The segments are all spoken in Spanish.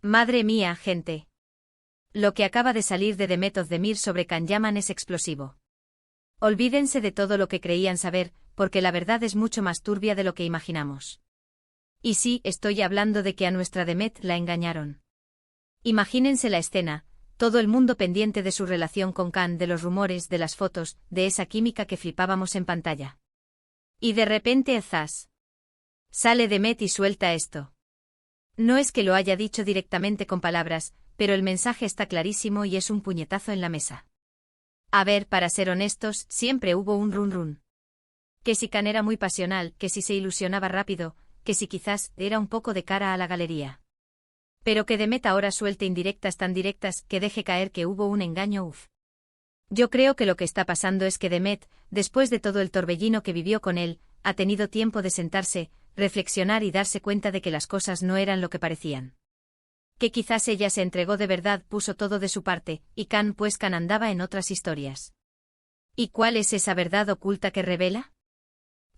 Madre mía, gente. Lo que acaba de salir de Demet Özdemir sobre Can Yaman es explosivo. Olvídense de todo lo que creían saber, porque la verdad es mucho más turbia de lo que imaginamos. Y sí, estoy hablando de que a nuestra Demet la engañaron. Imagínense la escena, todo el mundo pendiente de su relación con Can, de los rumores, de las fotos, de esa química que flipábamos en pantalla. Y de repente, ¡zas! Sale Demet y suelta esto. No es que lo haya dicho directamente con palabras, pero el mensaje está clarísimo y es un puñetazo en la mesa. A ver, para ser honestos, siempre hubo un run run. Que si Can era muy pasional, que si se ilusionaba rápido, que si quizás era un poco de cara a la galería. Pero que Demet ahora suelte indirectas tan directas que deje caer que hubo un engaño, uff. Yo creo que lo que está pasando es que Demet, después de todo el torbellino que vivió con él, ha tenido tiempo de sentarse, reflexionar y darse cuenta de que las cosas no eran lo que parecían. Que quizás ella se entregó de verdad, puso todo de su parte, y Can andaba en otras historias. ¿Y cuál es esa verdad oculta que revela?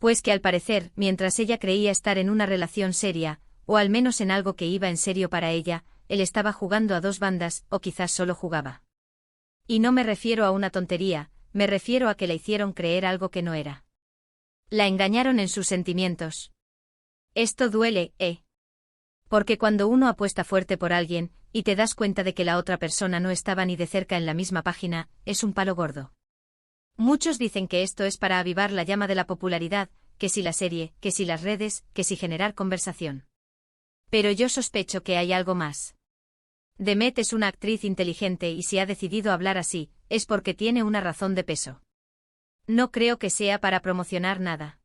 Pues que al parecer, mientras ella creía estar en una relación seria, o al menos en algo que iba en serio para ella, él estaba jugando a dos bandas, o quizás solo jugaba. Y no me refiero a una tontería, me refiero a que le hicieron creer algo que no era. La engañaron en sus sentimientos. Esto duele, ¿eh? Porque cuando uno apuesta fuerte por alguien, y te das cuenta de que la otra persona no estaba ni de cerca en la misma página, es un palo gordo. Muchos dicen que esto es para avivar la llama de la popularidad, que si la serie, que si las redes, que si generar conversación. Pero yo sospecho que hay algo más. Demet es una actriz inteligente y si ha decidido hablar así, es porque tiene una razón de peso. No creo que sea para promocionar nada.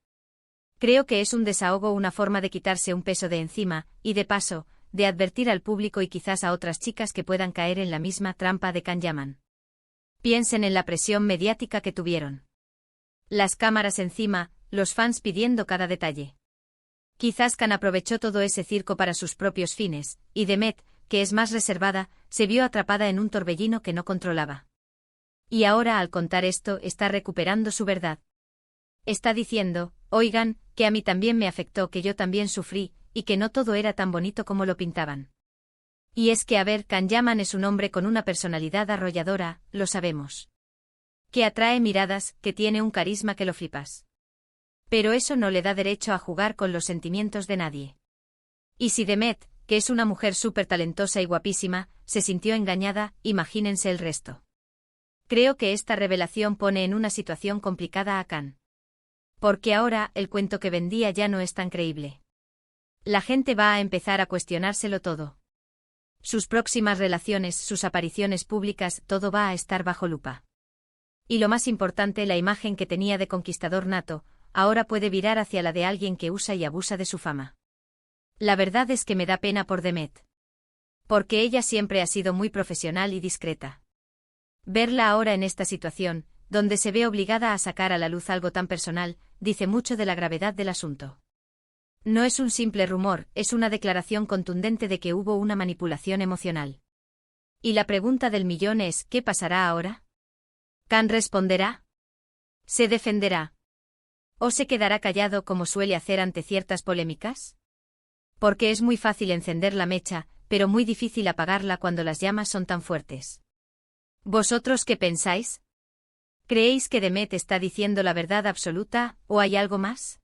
Creo que es un desahogo, una forma de quitarse un peso de encima, y de paso, de advertir al público y quizás a otras chicas que puedan caer en la misma trampa de Can Yaman. Piensen en la presión mediática que tuvieron. Las cámaras encima, los fans pidiendo cada detalle. Quizás Can aprovechó todo ese circo para sus propios fines, y Demet, que es más reservada, se vio atrapada en un torbellino que no controlaba. Y ahora al contar esto está recuperando su verdad. Está diciendo, oigan, que a mí también me afectó, que yo también sufrí, y que no todo era tan bonito como lo pintaban. Y es que a ver, Can Yaman es un hombre con una personalidad arrolladora, lo sabemos. Que atrae miradas, que tiene un carisma que lo flipas. Pero eso no le da derecho a jugar con los sentimientos de nadie. Y si Demet, que es una mujer súper talentosa y guapísima, se sintió engañada, imagínense el resto. Creo que esta revelación pone en una situación complicada a Can. Porque ahora, el cuento que vendía ya no es tan creíble. La gente va a empezar a cuestionárselo todo. Sus próximas relaciones, sus apariciones públicas, todo va a estar bajo lupa. Y lo más importante, la imagen que tenía de conquistador nato, ahora puede virar hacia la de alguien que usa y abusa de su fama. La verdad es que me da pena por Demet. Porque ella siempre ha sido muy profesional y discreta. Verla ahora en esta situación, donde se ve obligada a sacar a la luz algo tan personal, dice mucho de la gravedad del asunto. No es un simple rumor, es una declaración contundente de que hubo una manipulación emocional. Y la pregunta del millón es, ¿qué pasará ahora? ¿Can responderá? ¿Se defenderá? ¿O se quedará callado como suele hacer ante ciertas polémicas? Porque es muy fácil encender la mecha, pero muy difícil apagarla cuando las llamas son tan fuertes. ¿Vosotros qué pensáis? ¿Creéis que Demet está diciendo la verdad absoluta, o hay algo más?